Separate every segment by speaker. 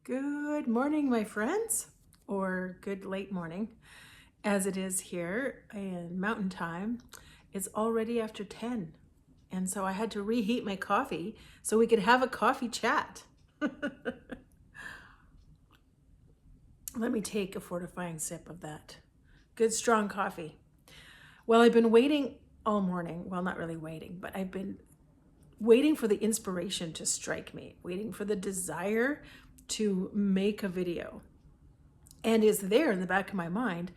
Speaker 1: Good morning, my friends, or good late morning, as it is here in Mountain Time. It's already after 10, and so I had to reheat my coffee so we could have a coffee chat. Let me take a fortifying sip of that good strong coffee. Well, I've been waiting all morning. Well, not really waiting, but I've been waiting for the inspiration to strike me, waiting for the desire to make a video. And is there in the back of my mind,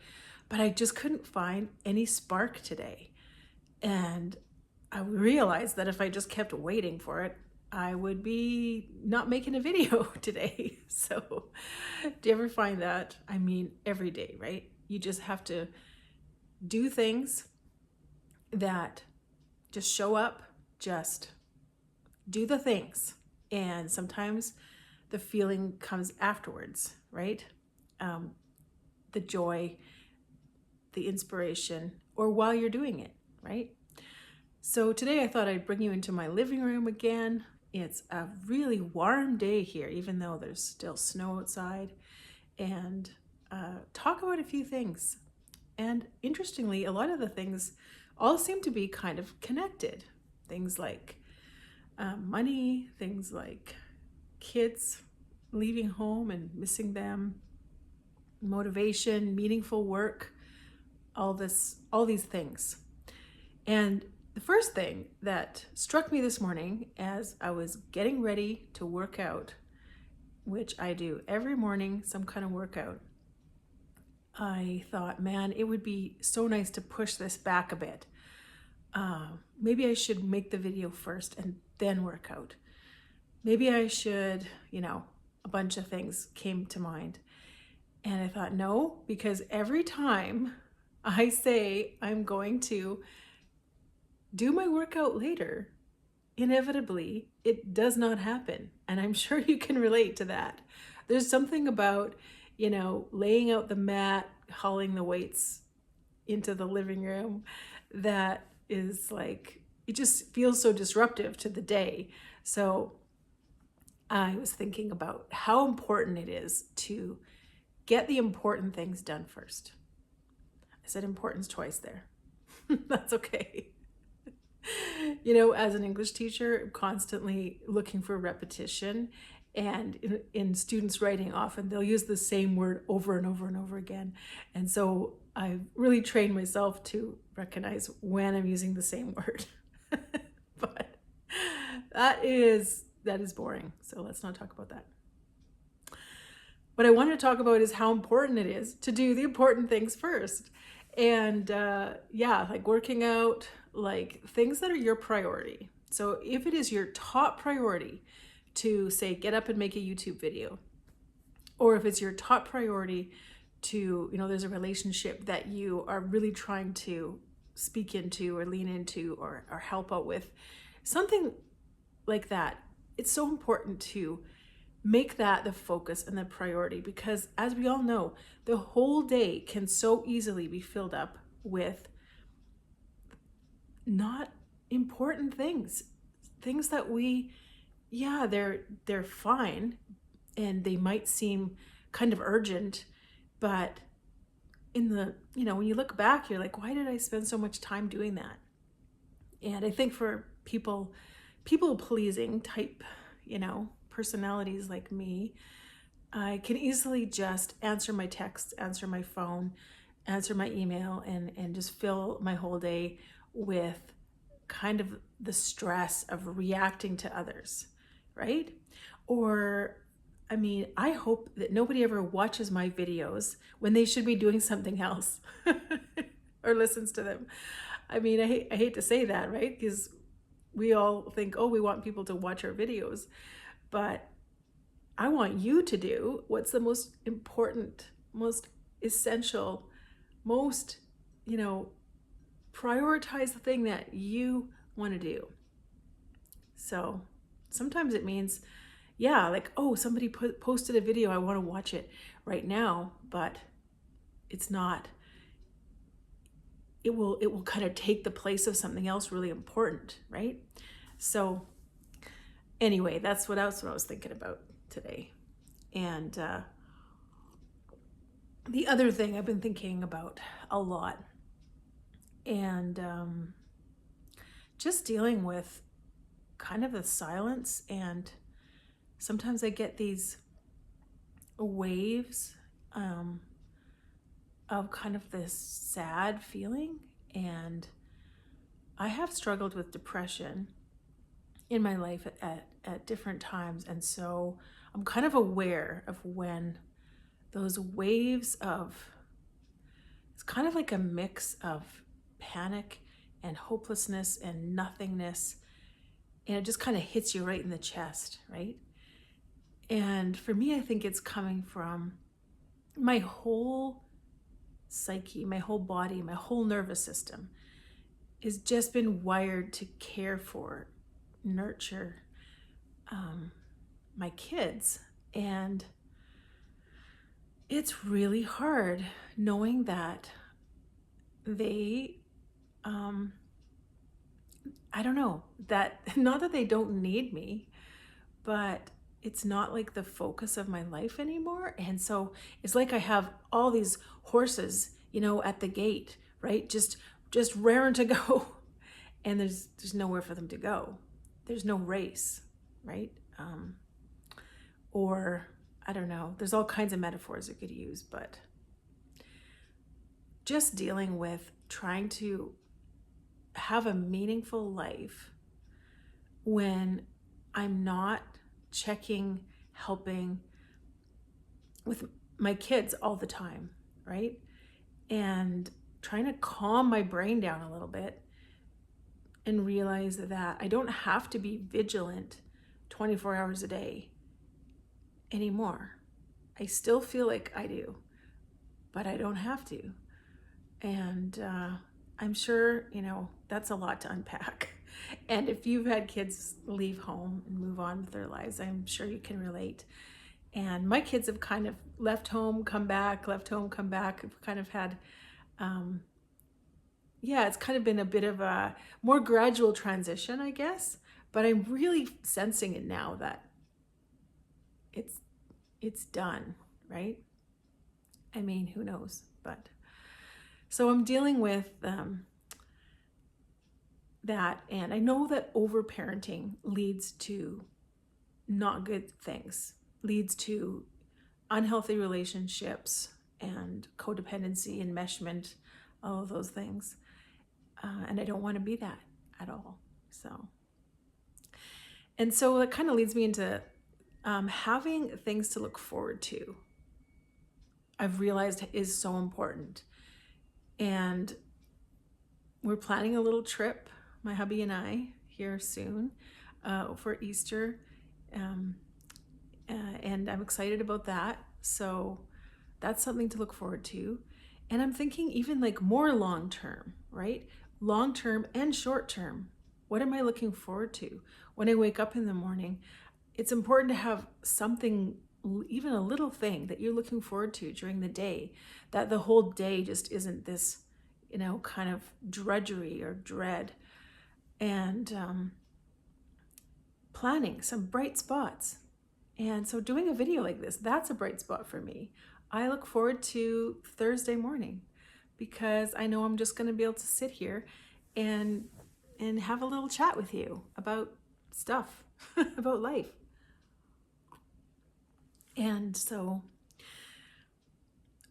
Speaker 1: but I just couldn't find any spark today. And I realized that if I just kept waiting for it, I would be not making a video today. So, do you ever find that? I mean, every day, right? You just have to do things that just show up, just do the things. And sometimes the feeling comes afterwards, right? The joy, the inspiration, or while you're doing it, right? So today I thought I'd bring you into my living room again. It's a really warm day here, even though there's still snow outside, and talk about a few things. And interestingly, a lot of the things all seem to be kind of connected. Things like money, things like kids leaving home and missing them, motivation, meaningful work, all these things. And the first thing that struck me this morning as I was getting ready to work out, which I do every morning, some kind of workout, I thought, man, it would be so nice to push this back a bit. Maybe I should make the video first and then work out. Maybe I should, a bunch of things came to mind. And I thought, no, because every time I say I'm going to do my workout later, inevitably it does not happen. And I'm sure you can relate to that. There's something about, laying out the mat, hauling the weights into the living room that is like, it just feels so disruptive to the day. So I was thinking about how important it is to get the important things done first. I said importance twice there. That's okay. As an English teacher, I'm constantly looking for repetition. And in students' writing, often they'll use the same word over and over and over again. And so I've really trained myself to recognize when I'm using the same word. But that is boring. So let's not talk about that. What I wanted to talk about is how important it is to do the important things first. And like working out, like things that are your priority. So if it is your top priority to say, get up and make a YouTube video, or if it's your top priority to, there's a relationship that you are really trying to speak into or lean into or help out with, something like that, it's so important to make that the focus and the priority, because as we all know, the whole day can so easily be filled up with not important things that they're fine and they might seem kind of urgent, but in the, when you look back, you're like, why did I spend so much time doing that? And I think for people pleasing type, personalities like me, I can easily just answer my texts, answer my phone, answer my email, and just fill my whole day with kind of the stress of reacting to others, right? Or, I hope that nobody ever watches my videos when they should be doing something else or listens to them. I hate to say that, right? Because we all think, oh, we want people to watch our videos. But I want you to do what's the most important, most essential, most, prioritize the thing that you want to do. So sometimes it means, oh, somebody posted a video, I want to watch it right now, but it's not. It will kind of take the place of something else really important, right? So anyway, that's what I was thinking about today. And the other thing I've been thinking about a lot, and just dealing with kind of the silence, and sometimes I get these waves of kind of this sad feeling, and I have struggled with depression in my life at different times, and so I'm kind of aware of when those waves of, it's kind of like a mix of panic and hopelessness and nothingness, and it just kind of hits you right in the chest, right? And for me, I think it's coming from my whole psyche, my whole body, my whole nervous system has just been wired to care for, nurture my kids. And it's really hard knowing that they, I don't know, that not that they don't need me, but it's not like the focus of my life anymore. And so it's like I have all these horses, at the gate, right? Just raring to go. And there's nowhere for them to go. There's no race, right? Or I don't know, there's all kinds of metaphors I could use, but just dealing with trying to have a meaningful life when I'm not checking, helping with my kids all the time, right? And trying to calm my brain down a little bit and realize that I don't have to be vigilant 24 hours a day anymore. I still feel like I do, but I don't have to. And I'm sure, that's a lot to unpack. And if you've had kids leave home and move on with their lives, I'm sure you can relate. And my kids have kind of left home, come back, left home, come back. I've kind of had, it's kind of been a bit of a more gradual transition, I guess. But I'm really sensing it now that it's done, right? I mean, who knows? But so I'm dealing with that, and I know that overparenting leads to not good things, leads to unhealthy relationships and codependency, enmeshment, all of those things. And I don't want to be that at all. So it kind of leads me into having things to look forward to. I've realized is so important. And we're planning a little trip, my hubby and I, here soon for Easter. And I'm excited about that. So that's something to look forward to. And I'm thinking even like more long-term, right? Long-term and short-term. What am I looking forward to? When I wake up in the morning, it's important to have something, even a little thing that you're looking forward to during the day, that the whole day just isn't this, kind of drudgery or dread. And planning some bright spots. And so doing a video like this, that's a bright spot for me. I look forward to Thursday morning because I know I'm just going to be able to sit here and have a little chat with you about stuff, about life. And so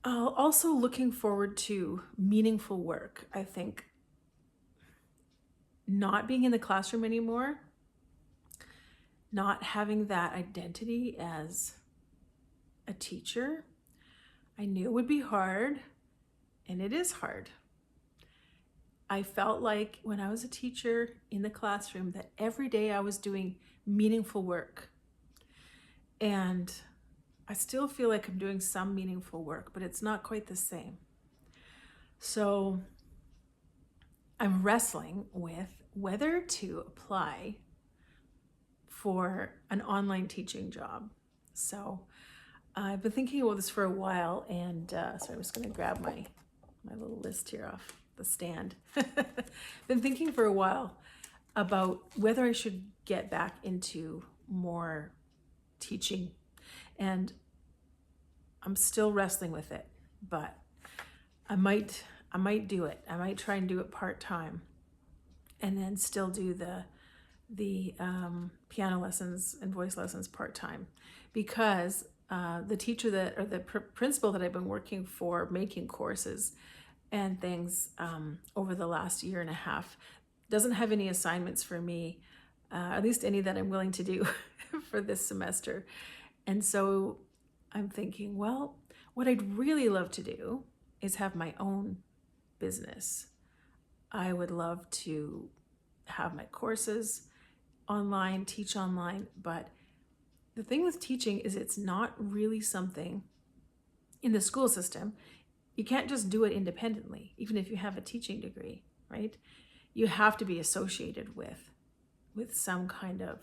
Speaker 1: also looking forward to meaningful work. I think not being in the classroom anymore, not having that identity as a teacher, I knew it would be hard, and it is hard. I felt like when I was a teacher in the classroom that every day I was doing meaningful work. And I still feel like I'm doing some meaningful work, but it's not quite the same. So I'm wrestling with whether to apply for an online teaching job. So I've been thinking about this for a while, and so I'm just going to grab my little list here off the stand. Been thinking for a while about whether I should get back into more teaching. And
Speaker 2: I'm still wrestling with it, but I might do it. I might try and do it part-time and then still do the piano lessons and voice lessons part-time, because the teacher that, or the principal that I've been working for, making courses and things over the last year and a half, doesn't have any assignments for me, at least any that I'm willing to do for this semester. And so I'm thinking, well, what I'd really love to do is have my own business. I would love to have my courses online, teach online, but the thing with teaching is it's not really something in the school system. You can't just do it independently, even if you have a teaching degree, right? You have to be associated with some kind of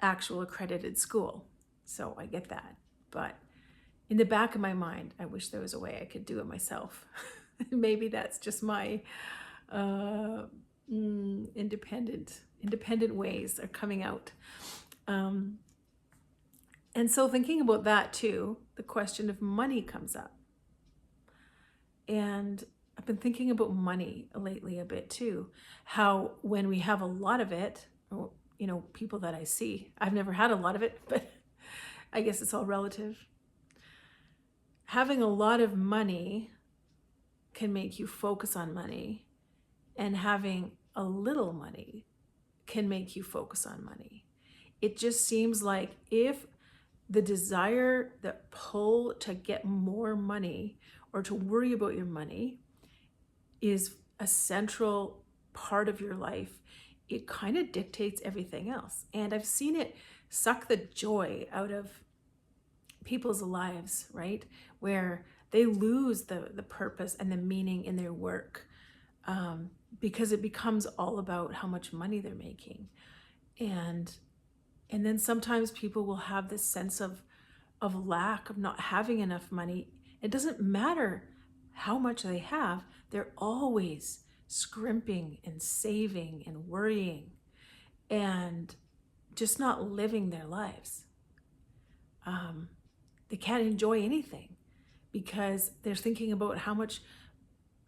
Speaker 2: actual accredited school. So I get that. But in the back of my mind, I wish there was a way I could do it myself. Maybe that's just my independent ways are coming out. And so thinking about that too, the question of money comes up. And I've been thinking about money lately a bit too. How when we have a lot of it, you know, people that I see, I've never had a lot of it, but I guess it's all relative. Having a lot of money can make you focus on money, and having a little money can make you focus on money. It just seems like if the desire, the pull to get more money or to worry about your money is a central part of your life, it kind of dictates everything else. And I've seen it suck the joy out of people's lives, right? Where they lose the purpose and the meaning in their work, because it becomes all about how much money they're making. And then sometimes people will have this sense of lack, of not having enough money. It doesn't matter how much they have, they're always scrimping and saving and worrying and just not living their lives. They can't enjoy anything because they're thinking about how much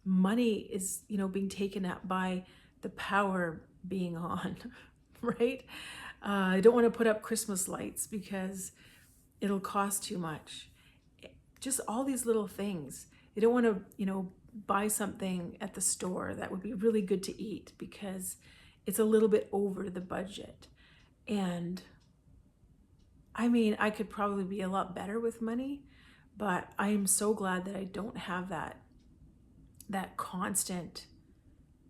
Speaker 2: money is, you know, being taken up by the power being on, right? I don't want to put up Christmas lights because it'll cost too much. Just all these little things. They don't want to, you know, buy something at the store that would be really good to eat because it's a little bit over the budget. And I mean, I could probably be a lot better with money, but I am so glad that I don't have that constant,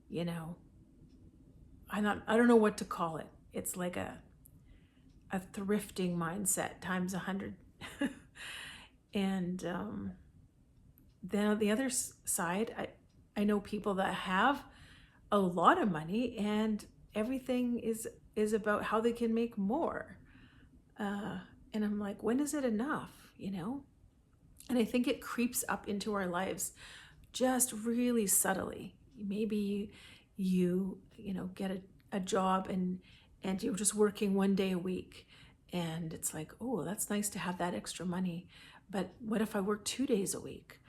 Speaker 2: you know, I don't know what to call it. It's like a thrifting mindset times 100. And then on the other side, I know people that have a lot of money and everything is about how they can make more. And I'm like, when is it enough, you know? And I think it creeps up into our lives just really subtly. Maybe you know, get a job and you're just working 1 day a week. And it's like, oh, that's nice to have that extra money. But what if I work 2 days a week?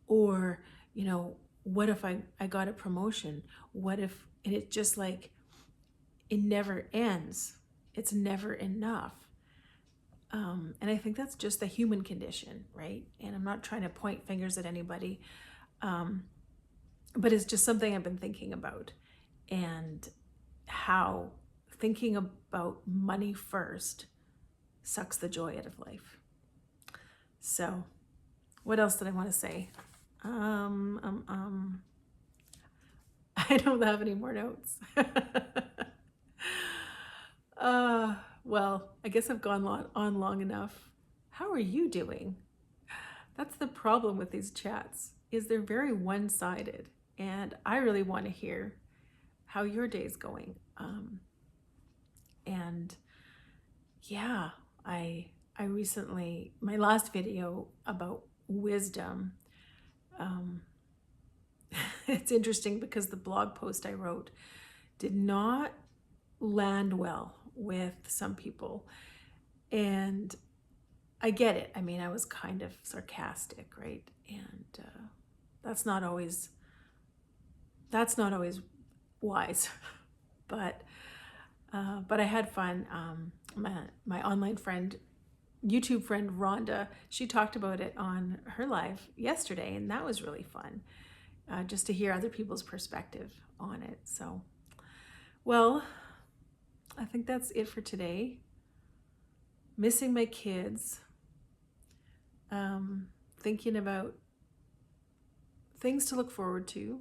Speaker 2: Or, you know, what if I got a promotion? What if, and it just like, it never ends. It's never enough. And I think that's just the human condition, right? And I'm not trying to point fingers at anybody, but it's just something I've been thinking about, and how thinking about money first sucks the joy out of life. So what else did I want to say? I don't have any more notes. Well, I guess I've gone on long enough. How are you doing? That's the problem with these chats, is they're very one-sided, and I really want to hear how your day's going. And yeah, I recently, my last video about wisdom, it's interesting because the blog post I wrote did not land well with some people. And
Speaker 1: I get it. I mean, I was kind of sarcastic, right? And that's not always wise, but I had fun. My online friend, YouTube friend Rhonda, she talked about it on her live yesterday, and that was really fun, just to hear other people's perspective on it. So, well, I think that's it for today. Missing my kids, thinking about things to look forward to,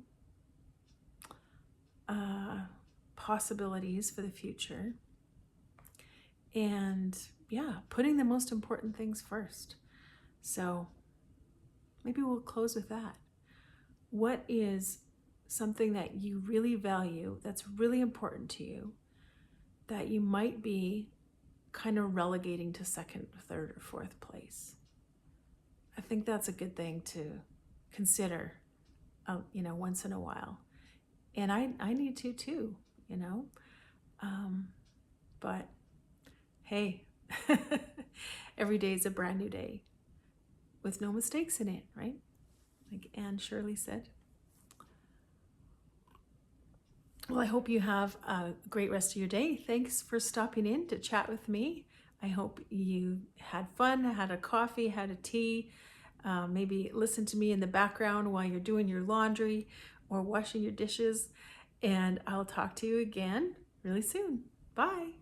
Speaker 1: possibilities for the future, and yeah, putting the most important things first. So maybe we'll close with that. What is something that you really value, that's really important to you, that you might be kind of relegating to second, third, or fourth place? I think that's a good thing to consider, once in a while. And I need to too, but hey, every day is a brand new day with no mistakes in it, right? Like Anne Shirley said. Well, I hope you have a great rest of your day. Thanks for stopping in to chat with me. I hope you had fun, had a coffee, had a tea, maybe listen to me in the background while you're doing your laundry or washing your dishes. And I'll talk to you again really soon. Bye.